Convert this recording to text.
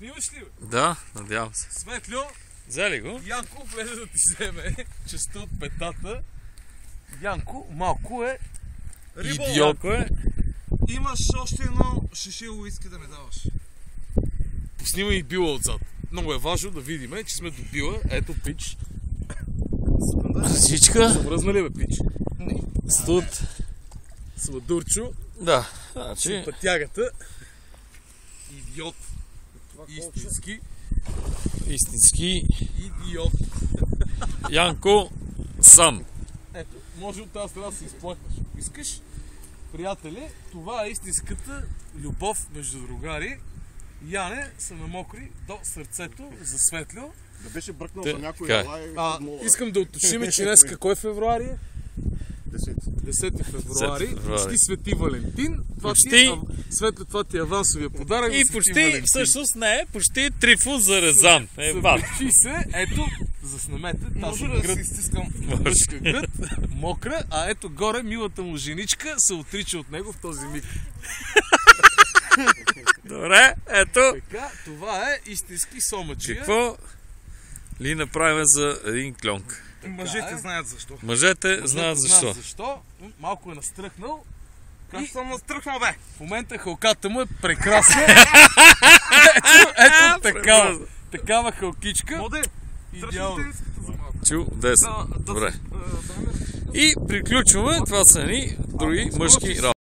Снимаш ли, бе? Да, надявам се. Светлю, Взе ли го? Янко влезе да ти вземе частта от петата. Янко малко е рибол. Идиот е. Имаш още едно шишило иска да ме даваш. Поснимай и била отзад. Много е важно да видим, че сме до била. Ето пич. Всичка. Замръзна ли, бе, пич? Студ. Сладурчо. Да, значи... Пътягата. Идиот. Истински. Истински Идиот. Янко сам. Ето, може от тази страна да се изплакнеш. Искаш, приятели, това е истинската любов между другари. Яне се намокри до сърцето за Светлю. Да беше бръкнал Те, за някой така е. лай. Искам да уточним, че днес кой февруари е? 10 февруари. 10 февруари. Почти Свети Валентин. Почти. Светлю, това ти е авансовия подарък. И за Свети почти, Валентин. всъщност не, почти трифун за Резан. Събличи се, ето, заснемете тази гръд. Изтискам мъжка гръд, мокра, а ето горе милата му женичка се отрича от него в този миг. Добре, ето. Така, това е истински сомаджия. Какво ли направим за един клонк? Мъжете знаят защо. Мъжете знаят защо. Малко е настръхнал. Как съм настръхнал, бе? В момента халката му е прекрасна. ето такава халкичка. Моде, Идеално. Чудесно. Добре. И приключваме. Това са ни други мъжки работи.